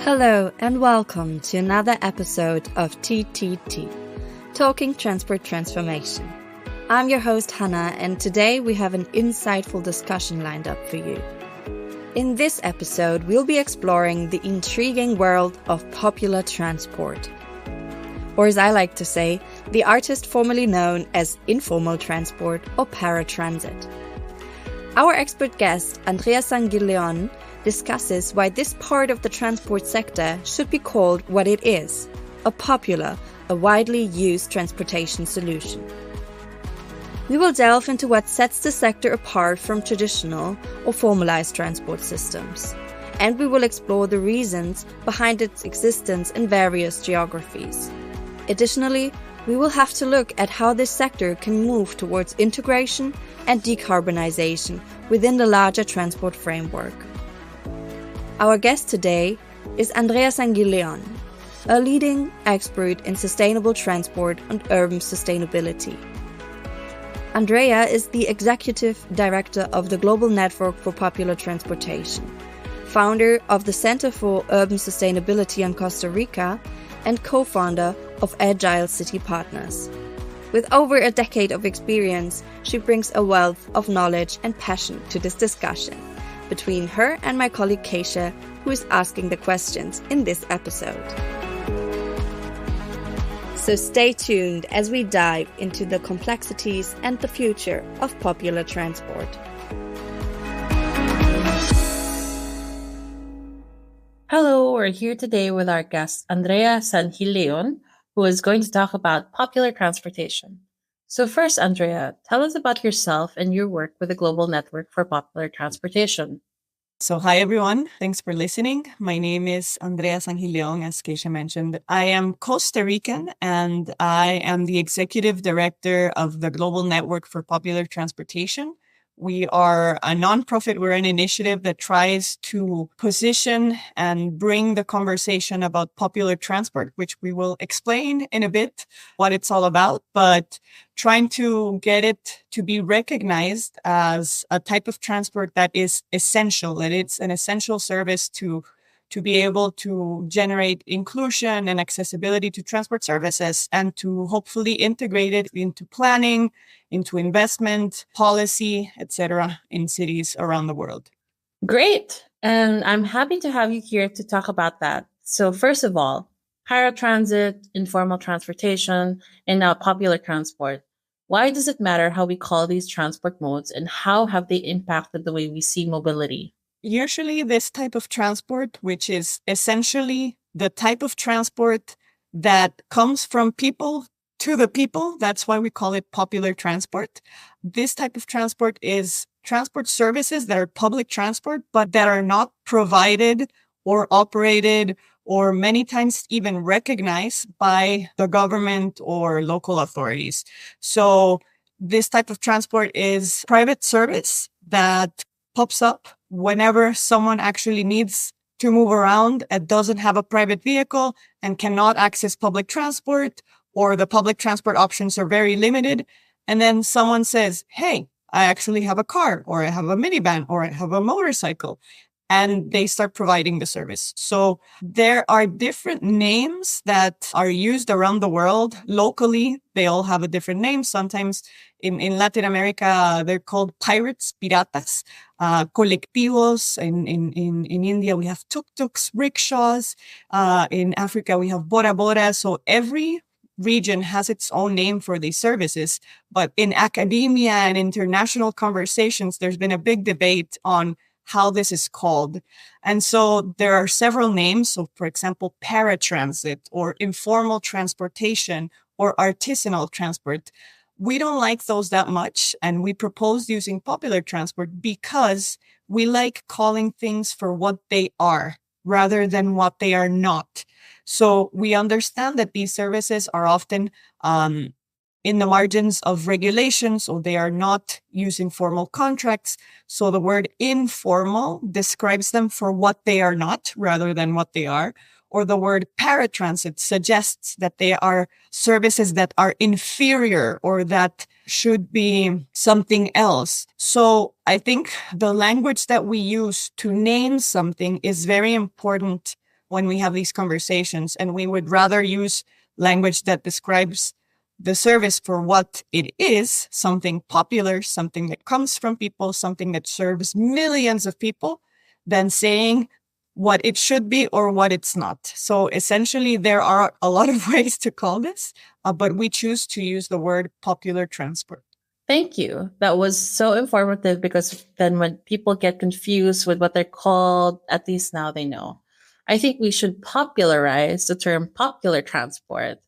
Hello and welcome to another episode of TTT, Talking Transport Transformation. I'm your host Hannah, and today we have an insightful discussion lined up for you. In this episode, we'll be exploring the intriguing world of popular transport. Or as I like to say, the artist formerly known as informal transport or paratransit. Our expert guest, Andrea Sanguilleon, discusses why this part of the transport sector should be called what it is, a popular, a widely used transportation solution. We will delve into what sets the sector apart from traditional or formalized transport systems, and we will explore the reasons behind its existence in various geographies. Additionally, we will have to look at how this sector can move towards integration and decarbonization within the larger transport framework. Our guest today is Andrea Sanguilleon, a leading expert in sustainable transport and urban sustainability. Andrea is the Executive Director of the Global Network for Popular Transportation, founder of the Center for Urban Sustainability in Costa Rica, and co-founder of Agile City Partners. With over a decade of experience, she brings a wealth of knowledge and passion to this discussion between her and my colleague Keisha, who is asking the questions in this episode. So stay tuned as we dive into the complexities and the future of popular transport. Hello, we're here today with our guest Andrea Sanguilleon, who is going to talk about popular transportation. So first, Andrea, tell us about yourself and your work with the Global Network for Popular Transportation. So hi, everyone. Thanks for listening. My name is Andrea Sanguilleon, as Keisha mentioned. I am Costa Rican, and I am the Executive Director of the Global Network for Popular Transportation. We are a nonprofit. We're an initiative that tries to position and bring the conversation about popular transport, which we will explain in a bit what it's all about, but trying to get it to be recognized as a type of transport that is essential, that it's an essential service to be able to generate inclusion and accessibility to transport services and to hopefully integrate it into planning, into investment, policy, etc. in cities around the world. Great. And I'm happy to have you here to talk about that. So first of all, paratransit, informal transportation, and now popular transport. Why does it matter how we call these transport modes, and how have they impacted the way we see mobility? Usually this type of transport, which is essentially the type of transport that comes from people to the people, that's why we call it popular transport. This type of transport is transport services that are public transport, but that are not provided or operated or many times even recognized by the government or local authorities. So this type of transport is private service that pops up whenever someone actually needs to move around and doesn't have a private vehicle and cannot access public transport, or the public transport options are very limited. And then someone says, hey, I actually have a car, or I have a minivan, or I have a motorcycle. And they start providing the service. So there are different names that are used around the world. Locally, they all have a different name. Sometimes in Latin America, they're called pirates, piratas, colectivos. In India, we have tuk-tuks, rickshaws. In Africa, we have bora bora. So every region has its own name for these services. But in academia and international conversations, there's been a big debate on how this is called. And so there are several names. So for example, paratransit or informal transportation or artisanal transport. We don't like those that much. And we propose using popular transport because we like calling things for what they are rather than what they are not. So we understand that these services are often in the margins of regulations, so they are not using formal contracts. So the word informal describes them for what they are not rather than what they are. Or the word paratransit suggests that they are services that are inferior or that should be something else. So I think the language that we use to name something is very important when we have these conversations, and we would rather use language that describes the service for what it is, something popular, something that comes from people, something that serves millions of people, than saying what it should be or what it's not. So essentially, there are a lot of ways to call this, but we choose to use the word popular transport. Thank you. That was so informative because then when people get confused with what they're called, at least now they know. I think we should popularize the term popular transport.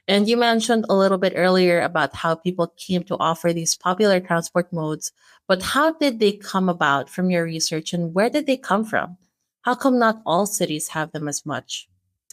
And you mentioned a little bit earlier about how people came to offer these popular transport modes, but how did they come about from your research and where did they come from? How come not all cities have them as much?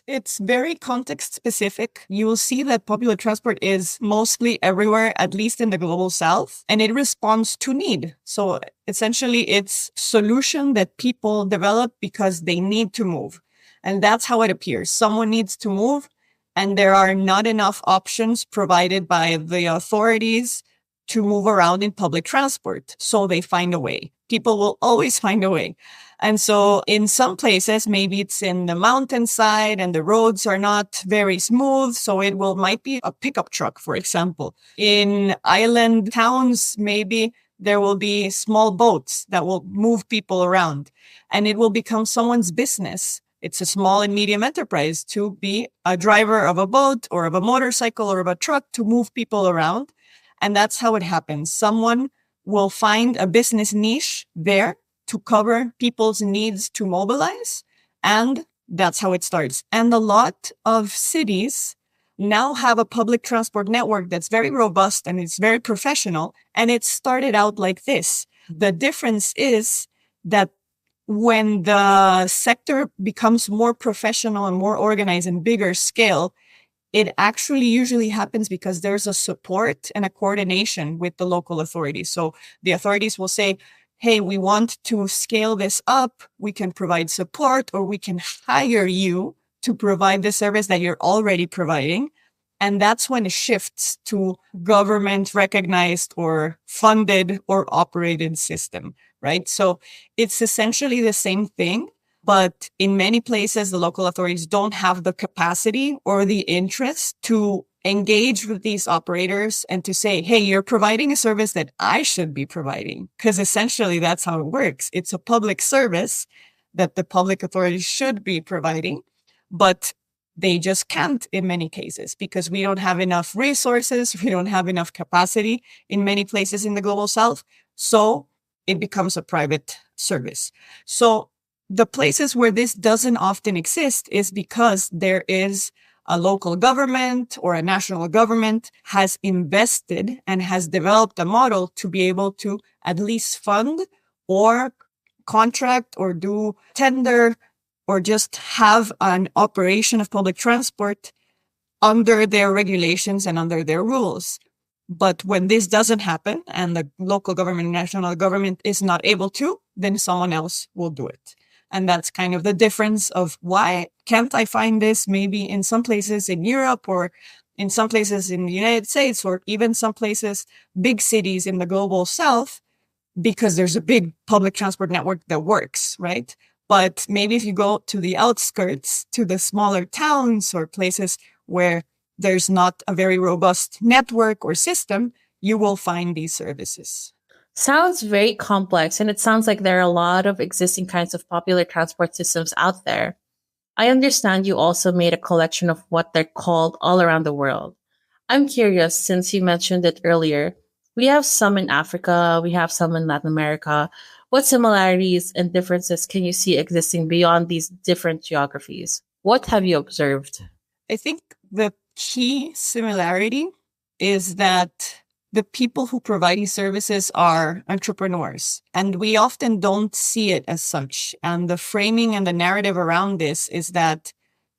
It's very context specific. You will see that popular transport is mostly everywhere, at least in the global south, and it responds to need. So essentially, it's solution that people develop because they need to move. And that's how it appears. Someone needs to move, and there are not enough options provided by the authorities to move around in public transport. So they find a way. People will always find a way. And so in some places, maybe it's in the mountainside and the roads are not very smooth. So might be a pickup truck, for example. In island towns, maybe there will be small boats that will move people around, and it will become someone's business. It's a small and medium enterprise to be a driver of a boat or of a motorcycle or of a truck to move people around. And that's how it happens. Someone will find a business niche there to cover people's needs to mobilize. And that's how it starts. And a lot of cities now have a public transport network that's very robust and it's very professional. And it started out like this. The difference is that when the sector becomes more professional and more organized and bigger scale, it actually usually happens because there's a support and a coordination with the local authorities. So the authorities will say, hey, we want to scale this up. We can provide support, or we can hire you to provide the service that you're already providing. And that's when it shifts to government recognized or funded or operated system, right? So it's essentially the same thing. But in many places, the local authorities don't have the capacity or the interest to engage with these operators and to say, hey, you're providing a service that I should be providing. Because essentially that's how it works. It's a public service that the public authorities should be providing, but they just can't in many cases because we don't have enough resources. We don't have enough capacity in many places in the global south. So it becomes a private service. So the places where this doesn't often exist is because there is a local government or a national government has invested and has developed a model to be able to at least fund or contract or do tender or just have an operation of public transport under their regulations and under their rules. But when this doesn't happen and the local government and national government is not able to, then someone else will do it. And that's kind of the difference of why can't I find this maybe in some places in Europe or in some places in the United States or even some places, big cities in the global south, because there's a big public transport network that works, right? But maybe if you go to the outskirts, to the smaller towns or places where there's not a very robust network or system, you will find these services. Sounds very complex, and it sounds like there are a lot of existing kinds of popular transport systems out there. I understand you also made a collection of what they're called all around the world. I'm curious, since you mentioned it earlier, we have some in Africa, we have some in Latin America. What similarities and differences can you see existing beyond these different geographies? What have you observed? I think the key similarity is that the people who provide these services are entrepreneurs, and we often don't see it as such. And the framing and the narrative around this is that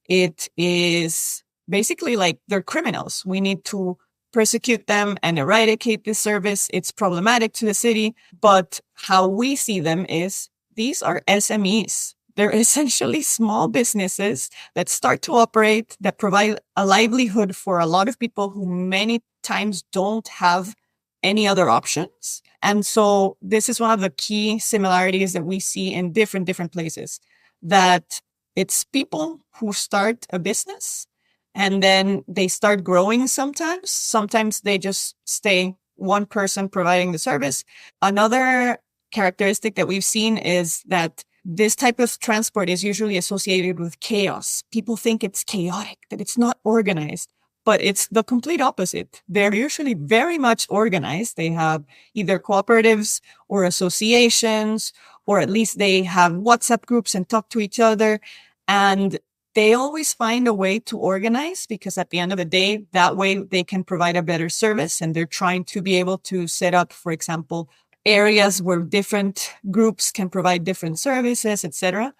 it is basically like they're criminals. We need to persecute them and eradicate this service. It's problematic to the city. But how we see them is these are SMEs. They're essentially small businesses that start to operate, that provide a livelihood for a lot of people who many times don't have any other options. And so this is one of the key similarities that we see in different places, that It's people who start a business and then they start growing sometimes. Sometimes they just stay one person providing the service. Another characteristic that we've seen is that this type of transport is usually associated with chaos. People think it's chaotic, that it's not organized, but it's the complete opposite. They're usually very much organized. They have either cooperatives or associations, or at least they have WhatsApp groups and talk to each other. And they always find a way to organize, because at the end of the day, that way they can provide a better service. And they're trying to be able to set up, for example, areas where different groups can provide different services, etc.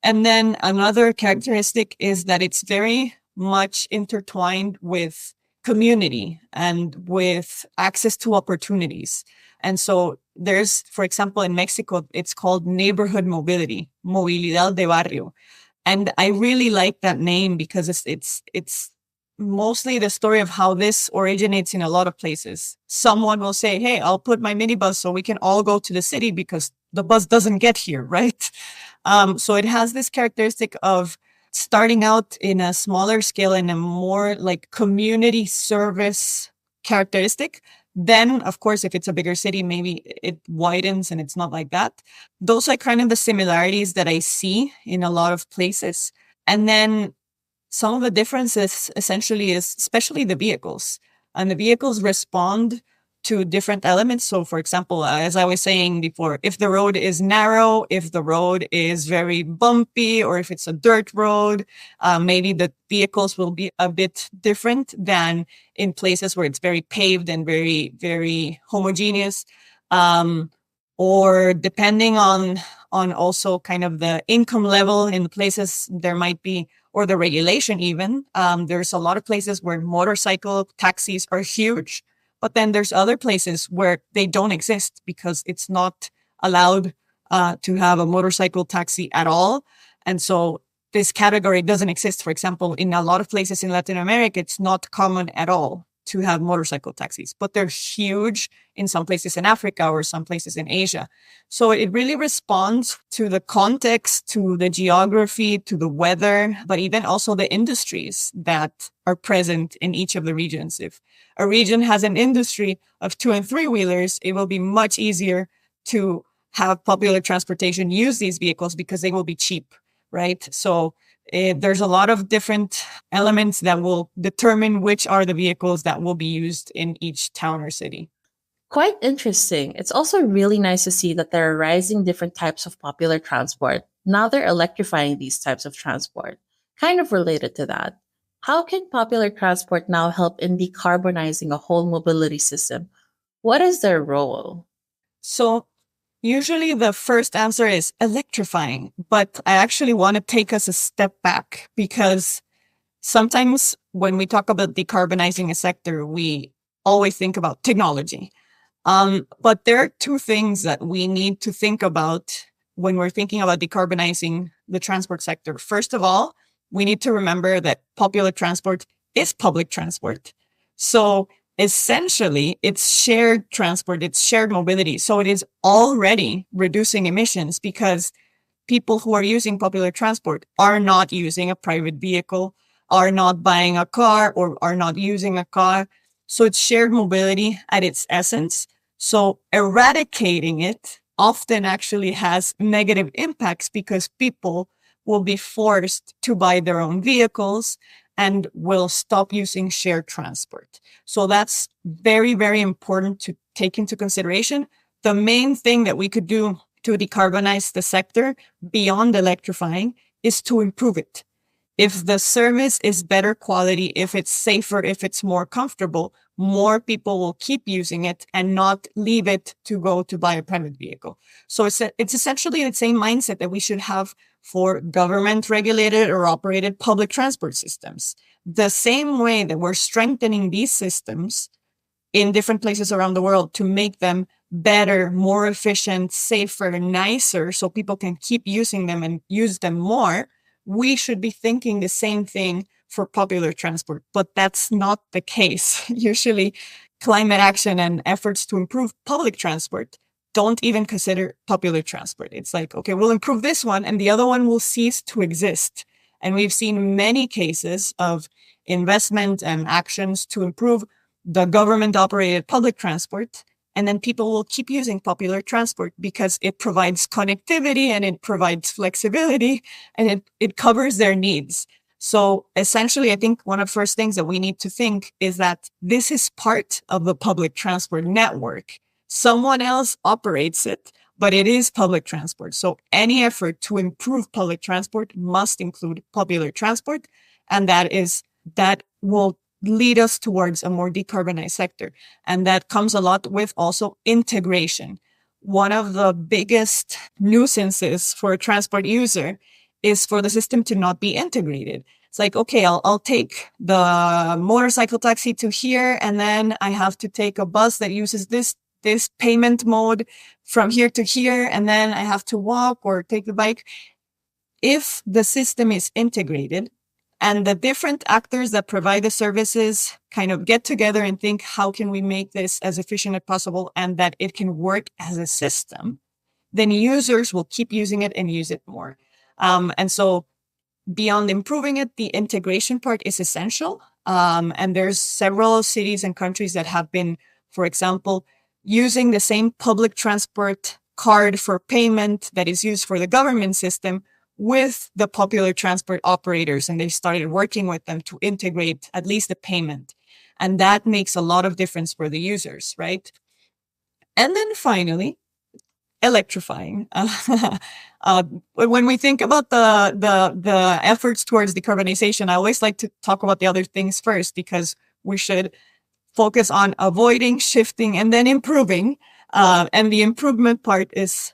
And then another characteristic is that it's very much intertwined with community and with access to opportunities. And so there's, for example, in Mexico, it's called neighborhood mobility, movilidad de barrio. And I really like that name because it's mostly the story of how this originates in a lot of places. Someone will say, hey, I'll put my minibus so we can all go to the city because the bus doesn't get here, right? So it has this characteristic of starting out in a smaller scale and a more like community service characteristic. Then, of course, if it's a bigger city, maybe it widens and it's not like that. Those are kind of the similarities that I see in a lot of places. And then some of the differences essentially is especially the vehicles, and the vehicles respond to different elements. So for example, as I was saying before, if the road is narrow, if the road is very bumpy, or if it's a dirt road, maybe the vehicles will be a bit different than in places where it's very paved and very, very homogeneous. Or depending on also kind of the income level in places, there might be, or the regulation even. There's a lot of places where motorcycle taxis are huge, but then there's other places where they don't exist because it's not allowed to have a motorcycle taxi at all. And so this category doesn't exist. For example, in a lot of places in Latin America, it's not common at all to have motorcycle taxis, but they're huge in some places in Africa or some places in Asia. So it really responds to the context, to the geography, to the weather, but even also the industries that are present in each of the regions. If a region has an industry of 2 and 3 wheelers, it will be much easier to have popular transportation use these vehicles because they will be cheap, right? So there's a lot of different elements that will determine which are the vehicles that will be used in each town or city. Quite interesting. It's also really nice to see that there are rising different types of popular transport. Now they're electrifying these types of transport. Kind of related to that, how can popular transport now help in decarbonizing a whole mobility system? What is their role? So usually the first answer is electrifying, but I actually want to take us a step back, because sometimes when we talk about decarbonizing a sector, we always think about technology. But there are 2 things that we need to think about when we're thinking about decarbonizing the transport sector. First of all, we need to remember that popular transport is public transport. So essentially, it's shared transport, it's shared mobility. So it is already reducing emissions because people who are using popular transport are not using a private vehicle, are not buying a car, or are not using a car. So it's shared mobility at its essence. So eradicating it often actually has negative impacts because people will be forced to buy their own vehicles and will stop using shared transport. So that's very, very important to take into consideration. The main thing that we could do to decarbonize the sector beyond electrifying is to improve it. If the service is better quality, if it's safer, if it's more comfortable, more people will keep using it and not leave it to go to buy a private vehicle. So it's essentially the same mindset that we should have for government regulated or operated public transport systems. The same way that we're strengthening these systems in different places around the world to make them better, more efficient, safer, nicer, so people can keep using them and use them more, we should be thinking the same thing for popular transport, but that's not the case. Usually climate action and efforts to improve public transport don't even consider popular transport. It's like, okay, we'll improve this one and the other one will cease to exist. And we've seen many cases of investment and actions to improve the government operated public transport. And then people will keep using popular transport because it provides connectivity and it provides flexibility and it covers their needs. So essentially, I think one of the first things that we need to think is that this is part of the public transport network. Someone else operates it, but it is public transport. So any effort to improve public transport must include popular transport. And that will lead us towards a more decarbonized sector. And that comes a lot with also integration. One of the biggest nuisances for a transport user is for the system to not be integrated. It's like, okay, I'll take the motorcycle taxi to here, and then I have to take a bus that uses this payment mode from here to here, and then I have to walk or take the bike. If the system is integrated and the different actors that provide the services kind of get together and think, how can we make this as efficient as possible and that it can work as a system, then users will keep using it and use it more. And so beyond improving it, the integration part is essential. And there's several cities and countries that have been, for example, using the same public transport card for payment that is used for the government system with the popular transport operators. And they started working with them to integrate at least the payment. And that makes a lot of difference for the users, right? And then finally, electrifying. When we think about the efforts towards decarbonization, I always like to talk about the other things first, because we should focus on avoiding, shifting, and then improving. And the improvement part is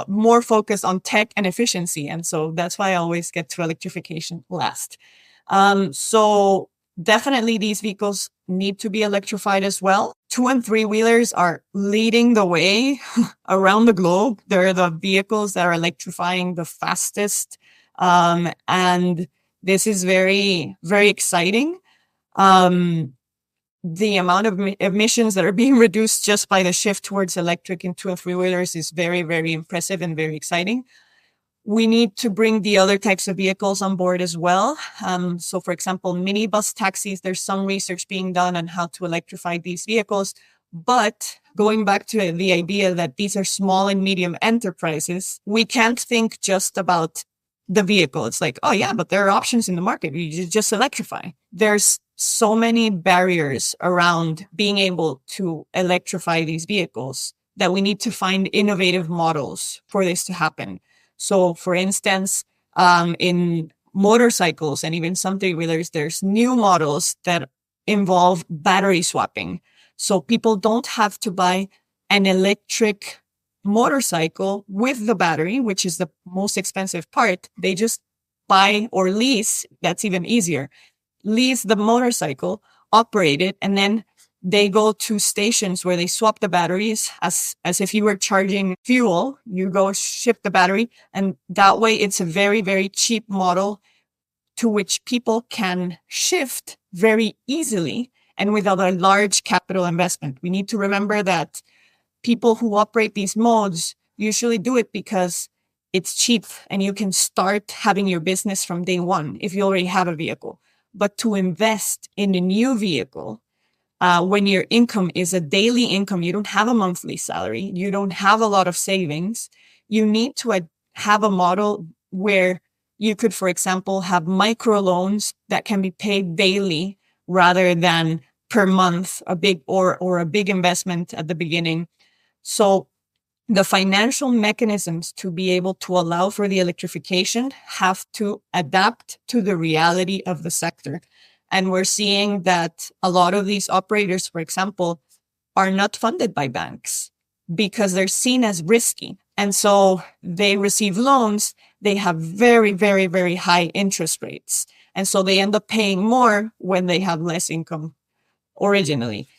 more focused on tech and efficiency. And so that's why I always get to electrification last. So definitely these vehicles need to be electrified as well. 2- and 3-wheelers are leading the way around the globe. They're the vehicles that are electrifying the fastest. And this is very, very exciting. The amount of emissions that are being reduced just by the shift towards electric in 2- and 3-wheelers is very, very impressive and very exciting. We need to bring the other types of vehicles on board as well. So for example, minibus taxis, there's some research being done on how to electrify these vehicles. But going back to the idea that these are small and medium enterprises, we can't think just about the vehicle. It's like, oh yeah, but there are options in the market. You just electrify. There's so many barriers around being able to electrify these vehicles that we need to find innovative models for this to happen. So for instance, in motorcycles and even some 3-wheelers, there's new models that involve battery swapping. So people don't have to buy an electric motorcycle with the battery, which is the most expensive part. They just buy or lease. That's even easier. Lease the motorcycle, operate it, and then they go to stations where they swap the batteries as if you were charging fuel. You go ship the battery, and that way it's a very, very cheap model to which people can shift very easily and without a large capital investment. We need to remember that people who operate these modes usually do it because it's cheap and you can start having your business from day one if you already have a vehicle. But to invest in a new vehicle, when your income is a daily income, you don't have a monthly salary, you don't have a lot of savings, you need to have a model where you could, for example, have micro loans that can be paid daily rather than per month, a big investment at the beginning. So the financial mechanisms to be able to allow for the electrification have to adapt to the reality of the sector. And we're seeing that a lot of these operators, for example, are not funded by banks because they're seen as risky. And so they receive loans. They have very, very, very high interest rates. And so they end up paying more when they have less income originally.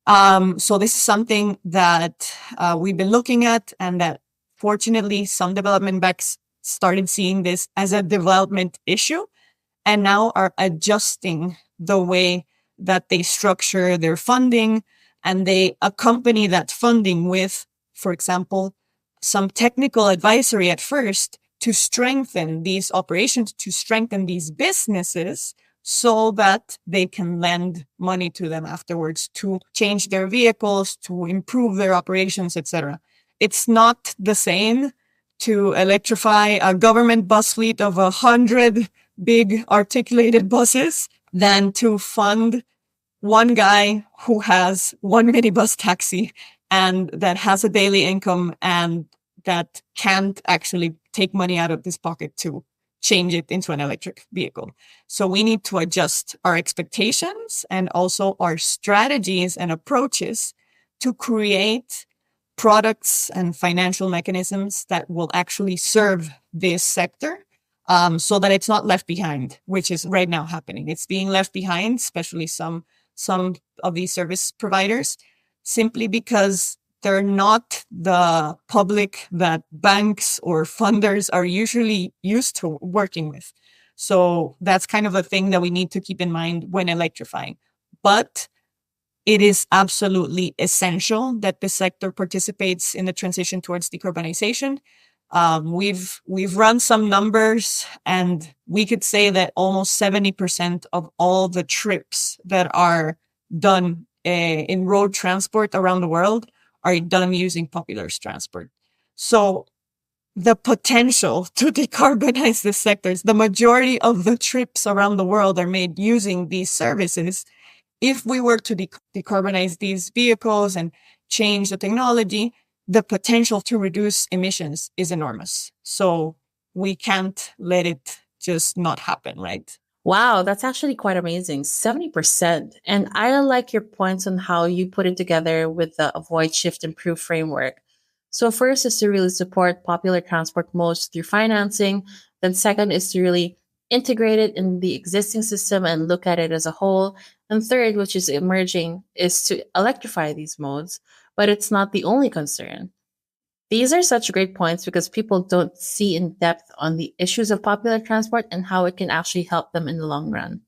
So this is something that we've been looking at, and that fortunately some development banks started seeing this as a development issue and now are adjusting the way that they structure their funding, and they accompany that funding with for example, some technical advisory at first to strengthen these operations, to strengthen these businesses so that they can lend money to them afterwards to change their vehicles, to improve their operations, etc. It's not the same to electrify a government bus fleet of 100 big articulated buses than to fund one guy who has one minibus taxi and that has a daily income and that can't actually take money out of his pocket to change it into an electric vehicle. So we need to adjust our expectations and also our strategies and approaches to create products and financial mechanisms that will actually serve this sector, so that it's not left behind, which is right now happening. It's being left behind, especially some of these service providers, simply because they're not the public that banks or funders are usually used to working with. So that's kind of a thing that we need to keep in mind when electrifying. But it is absolutely essential that the sector participates in the transition towards decarbonization. We've run some numbers and we could say that almost 70% of all the trips that are done in road transport around the world are done using popular transport. So the potential to decarbonize the sectors, the majority of the trips around the world are made using these services. If we were to decarbonize these vehicles and change the technology, the potential to reduce emissions is enormous. So we can't let it just not happen, right? Wow, that's actually quite amazing. 70%. And I like your points on how you put it together with the Avoid Shift Improve framework. So first is to really support popular transport modes through financing. Then second is to really integrate it in the existing system and look at it as a whole. And third, which is emerging, is to electrify these modes. But it's not the only concern. These are such great points because people don't see in depth on the issues of popular transport and how it can actually help them in the long run.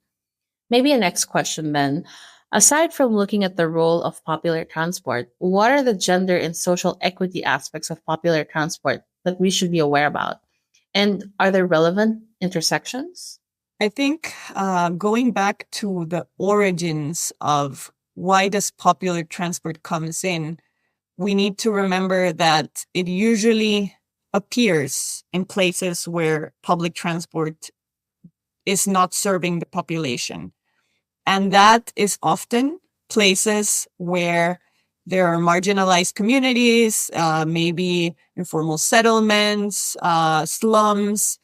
Maybe a next question then. Aside from looking at the role of popular transport, what are the gender and social equity aspects of popular transport that we should be aware about? And are there relevant intersections? I think going back to the origins of why does popular transport comes in, we need to remember that it usually appears in places where public transport is not serving the population. And that is often places where there are marginalized communities, maybe informal settlements, slums.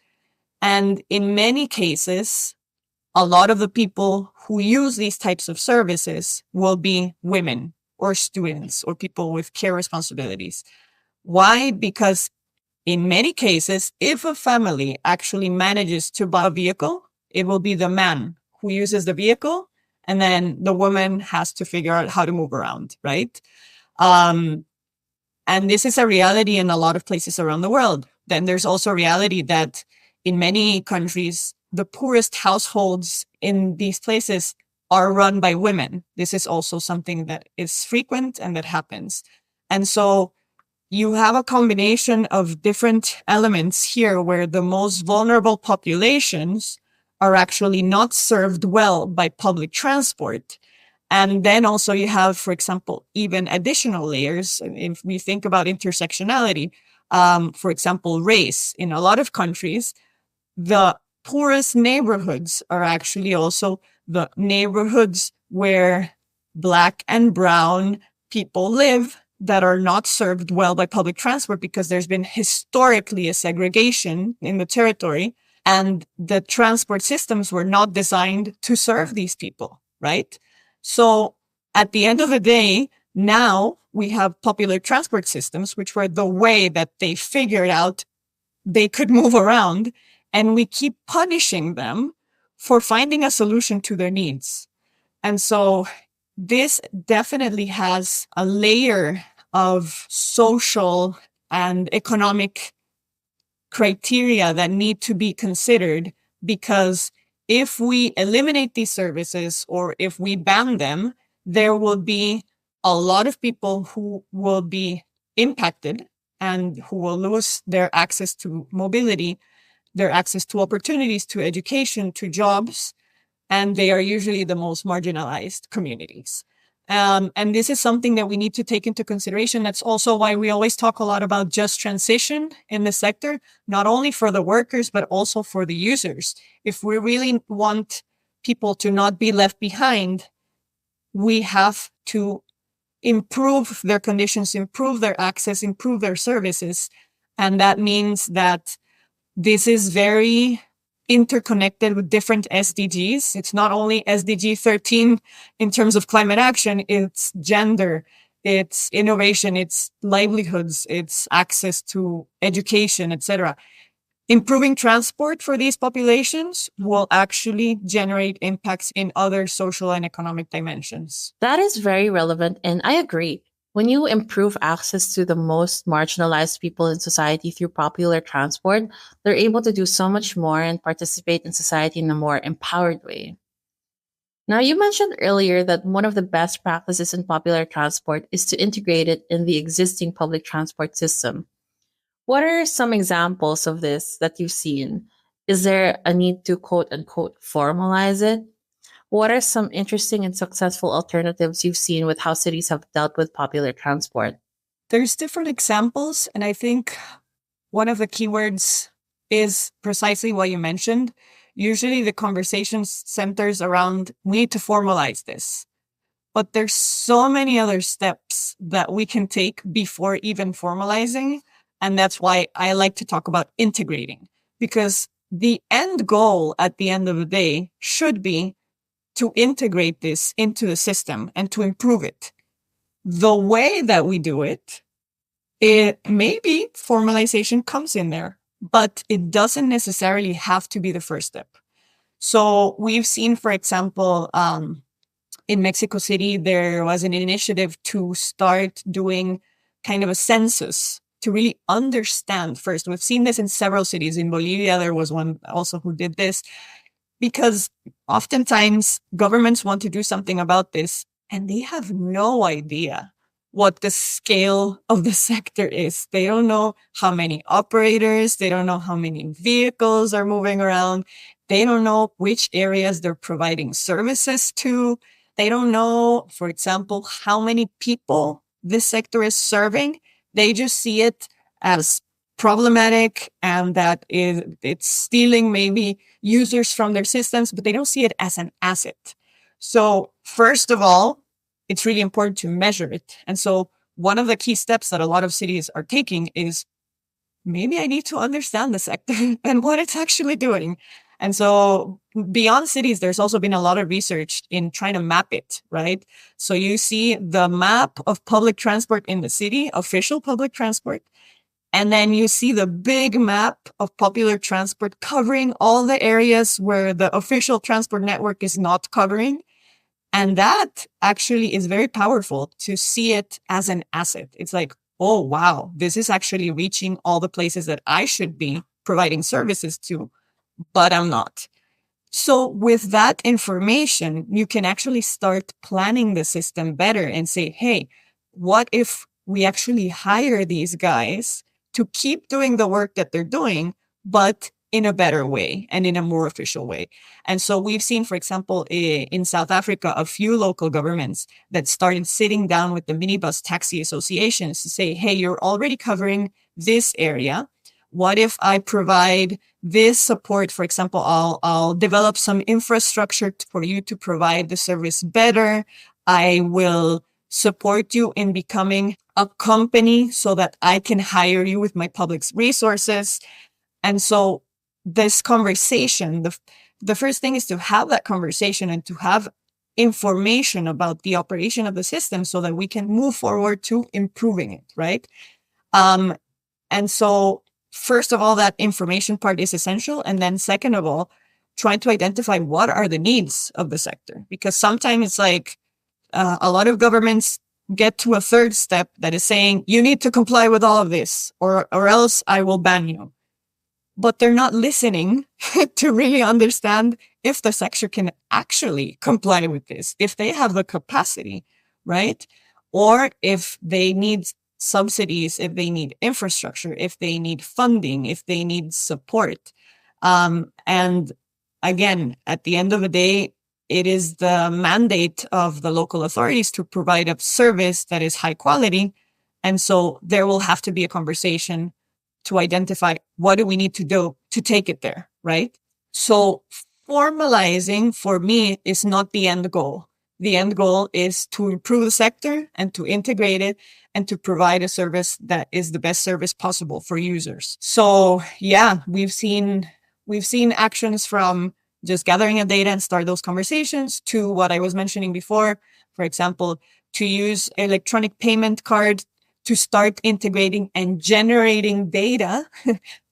And in many cases, a lot of the people who use these types of services will be women or students or people with care responsibilities. Why? Because in many cases, if a family actually manages to buy a vehicle, it will be the man who uses the vehicle, and then the woman has to figure out how to move around, right? And this is a reality in a lot of places around the world. Then there's also a reality that in many countries, the poorest households in these places are run by women. This is also something that is frequent and that happens. And so you have a combination of different elements here where the most vulnerable populations are actually not served well by public transport. And then also you have, for example, even additional layers. If we think about intersectionality, for example, race, in a lot of countries, the poorest neighborhoods are actually also the neighborhoods where Black and brown people live that are not served well by public transport because there's been historically a segregation in the territory and the transport systems were not designed to serve these people, right? So at the end of the day, now we have popular transport systems, which were the way that they figured out they could move around, and we keep punishing them for finding a solution to their needs. And so this definitely has a layer of social and economic criteria that need to be considered, because if we eliminate these services or if we ban them, there will be a lot of people who will be impacted and who will lose their access to mobility, their access to opportunities, to education, to jobs. And they are usually the most marginalized communities. And this is something that we need to take into consideration. That's also why we always talk a lot about just transition in the sector, not only for the workers, but also for the users. If we really want people to not be left behind, we have to improve their conditions, improve their access, improve their services. And that means that this is very interconnected with different SDGs. It's not only SDG 13 in terms of climate action, it's gender, it's innovation, it's livelihoods, it's access to education, etc. Improving transport for these populations will actually generate impacts in other social and economic dimensions. That is very relevant, and I agree. When you improve access to the most marginalized people in society through popular transport, they're able to do so much more and participate in society in a more empowered way. Now, you mentioned earlier that one of the best practices in popular transport is to integrate it in the existing public transport system. What are some examples of this that you've seen? Is there a need to quote unquote formalize it? What are some interesting and successful alternatives you've seen with how cities have dealt with popular transport? There's different examples, and I think one of the keywords is precisely what you mentioned. Usually the conversation centers around, we need to formalize this. But there's so many other steps that we can take before even formalizing. And that's why I like to talk about integrating, because the end goal at the end of the day should be to integrate this into the system and to improve it. The way that we do it, maybe formalization comes in there, but it doesn't necessarily have to be the first step. So we've seen, for example, in Mexico City, there was an initiative to start doing kind of a census to really understand first. We've seen this in several cities. In Bolivia, there was one also who did this, because oftentimes governments want to do something about this and they have no idea what the scale of the sector is. They don't know how many operators, they don't know how many vehicles are moving around. They don't know which areas they're providing services to. They don't know, for example, how many people this sector is serving. They just see it as problematic and that it's stealing maybe users from their systems, but they don't see it as an asset. So first of all, it's really important to measure it. And so one of the key steps that a lot of cities are taking is, maybe I need to understand the sector and what it's actually doing. And so beyond cities, there's also been a lot of research in trying to map it, right? So you see the map of public transport in the city, official public transport. And then you see the big map of popular transport covering all the areas where the official transport network is not covering. And that actually is very powerful to see it as an asset. It's like, oh, wow, this is actually reaching all the places that I should be providing services to, but I'm not. So with that information, you can actually start planning the system better and say, hey, what if we actually hire these guys to keep doing the work that they're doing, but in a better way and in a more official way? And so we've seen, for example, in South Africa, a few local governments that started sitting down with the minibus taxi associations to say, hey, you're already covering this area. What if I provide this support? For example, I'll develop some infrastructure for you to provide the service better. I will support you in becoming a company so that I can hire you with my public resources. And so this conversation, the first thing is to have that conversation and to have information about the operation of the system so that we can move forward to improving it, right? And so first of all, that information part is essential. And then second of all, trying to identify what are the needs of the sector. Because sometimes it's like a lot of governments get to a third step that is saying, you need to comply with all of this or else I will ban you. But they're not listening to really understand if the sector can actually comply with this, if they have the capacity, right? Or if they need subsidies, if they need infrastructure, if they need funding, if they need support. And again, at the end of the day, it is the mandate of the local authorities to provide a service that is high quality. And so there will have to be a conversation to identify what do we need to do to take it there, right? So formalizing for me is not the end goal. The end goal is to improve the sector and to integrate it and to provide a service that is the best service possible for users. So yeah, we've seen actions from just gathering a data and start those conversations to what I was mentioning before. For example, to use electronic payment card to start integrating and generating data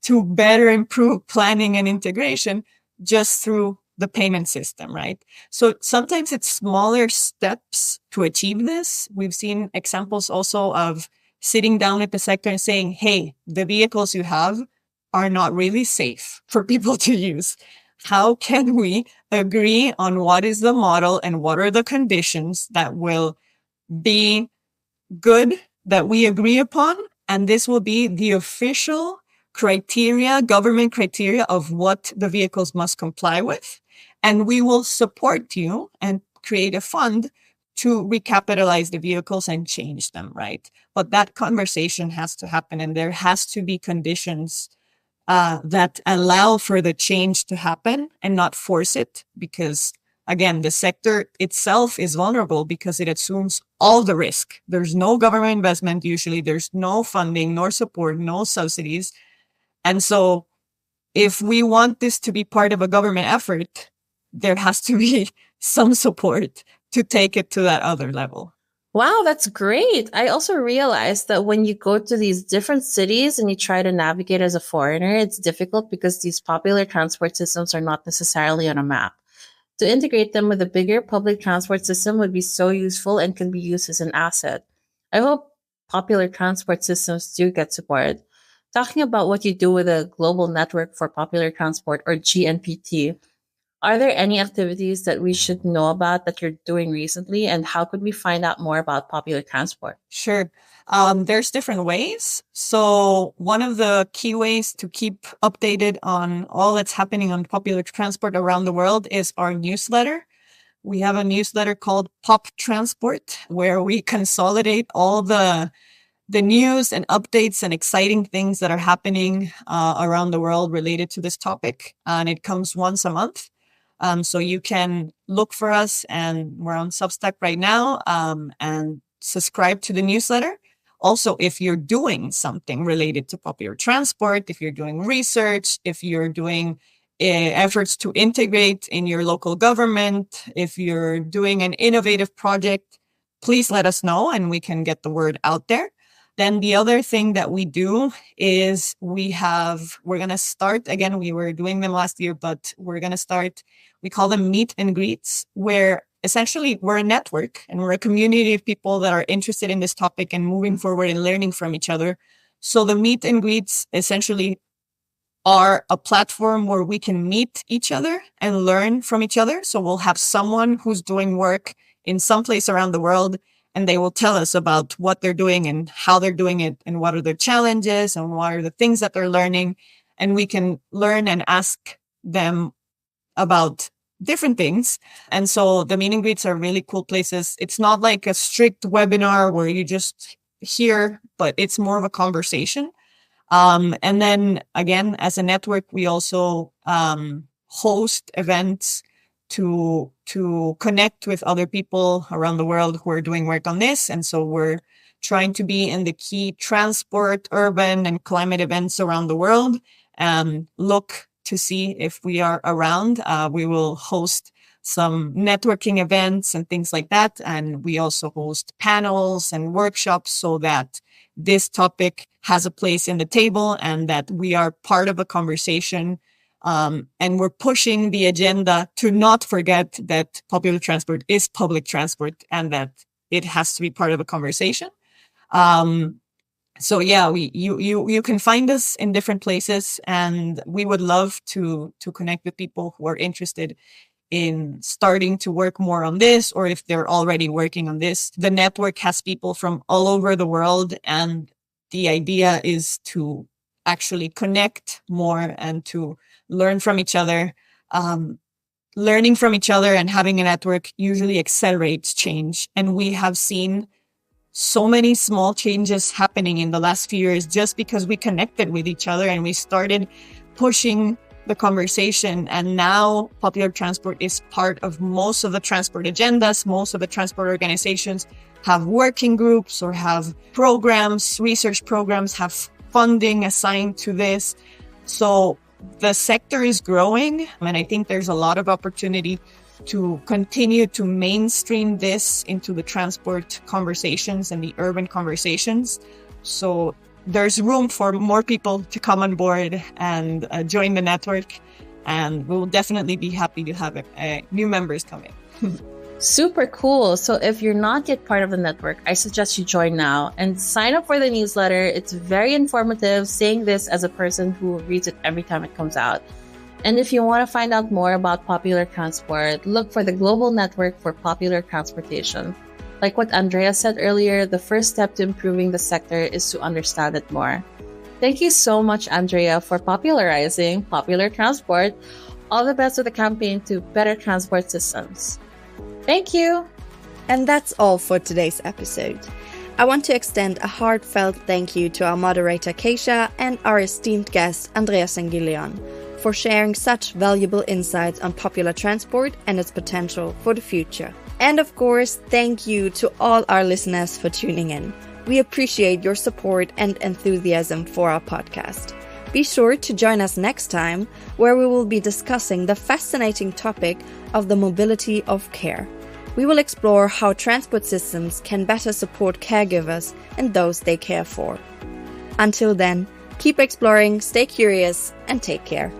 to better improve planning and integration just through the payment system, right? So sometimes it's smaller steps to achieve this. We've seen examples also of sitting down at the sector and saying, hey, the vehicles you have are not really safe for people to use. How can we agree on what is the model and what are the conditions that will be good that we agree upon? And this will be the official criteria, government criteria of what the vehicles must comply with. And we will support you and create a fund to recapitalize the vehicles and change them, right? But that conversation has to happen, and there has to be conditions that allow for the change to happen and not force it, because again, the sector itself is vulnerable because it assumes all the risk. There's no government investment. Usually there's no funding, nor support, no subsidies. And so if we want this to be part of a government effort, there has to be some support to take it to that other level. Wow, that's great. I also realized that when you go to these different cities and you try to navigate as a foreigner, it's difficult because these popular transport systems are not necessarily on a map. To integrate them with a bigger public transport system would be so useful and can be used as an asset. I hope popular transport systems do get support. Talking about what you do with a global network for popular transport, or GNPT, are there any activities that we should know about that you're doing recently, and how could we find out more about popular transport? Sure. There's different ways. So one of the key ways to keep updated on all that's happening on popular transport around the world is our newsletter. We have a newsletter called Pop Transport, where we consolidate all the news and updates and exciting things that are happening around the world related to this topic. And it comes once a month. So you can look for us, and we're on Substack right now, and subscribe to the newsletter. Also, if you're doing something related to popular transport, if you're doing research, if you're doing efforts to integrate in your local government, if you're doing an innovative project, please let us know and we can get the word out there. Then the other thing that we do is we're going to start, again, we were doing them last year, but we're going to start, we call them meet and greets, where essentially we're a network and we're a community of people that are interested in this topic and moving forward and learning from each other. So the meet and greets essentially are a platform where we can meet each other and learn from each other. So we'll have someone who's doing work in some place around the world, and they will tell us about what they're doing and how they're doing it and what are their challenges and what are the things that they're learning. And we can learn and ask them about different things. And so the meet and greets are really cool places. It's not like a strict webinar where you just hear, but it's more of a conversation. And then again, as a network, we also host events to connect with other people around the world who are doing work on this. And so we're trying to be in the key transport, urban, and climate events around the world, and look to see if we are around. We will host some networking events and things like that. And we also host panels and workshops so that this topic has a place in the table and that we are part of a conversation. And we're pushing the agenda to not forget that popular transport is public transport and that it has to be part of a conversation. So yeah, you can find us in different places, and we would love to connect with people who are interested in starting to work more on this, or if they're already working on this. The network has people from all over the world, and the idea is to actually connect more and to learn from each other. Learning from each other and having a network usually accelerates change. And we have seen so many small changes happening in the last few years just because we connected with each other and we started pushing the conversation. And now popular transport is part of most of the transport agendas. Most of the transport organizations have working groups or have programs, research programs, have funding assigned to this. So the sector is growing, and I think there's a lot of opportunity to continue to mainstream this into the transport conversations and the urban conversations. So there's room for more people to come on board and join the network. And we'll definitely be happy to have new members come in. Super cool. So if you're not yet part of the network, I suggest you join now and sign up for the newsletter. It's very informative, saying this as a person who reads it every time it comes out. And if you want to find out more about popular transport, look for the Global Network for Popular Transportation. Like what Andrea said earlier, the first step to improving the sector is to understand it more. Thank you so much, Andrea, for popularizing popular transport. All the best with the campaign to better transport systems. Thank you. And that's all for today's episode. I want to extend a heartfelt thank you to our moderator Keisha and our esteemed guest Andrea Sengilian for sharing such valuable insights on popular transport and its potential for the future. And of course, thank you to all our listeners for tuning in. We appreciate your support and enthusiasm for our podcast. Be sure to join us next time, where we will be discussing the fascinating topic of the mobility of care. We will explore how transport systems can better support caregivers and those they care for. Until then, keep exploring, stay curious, and take care.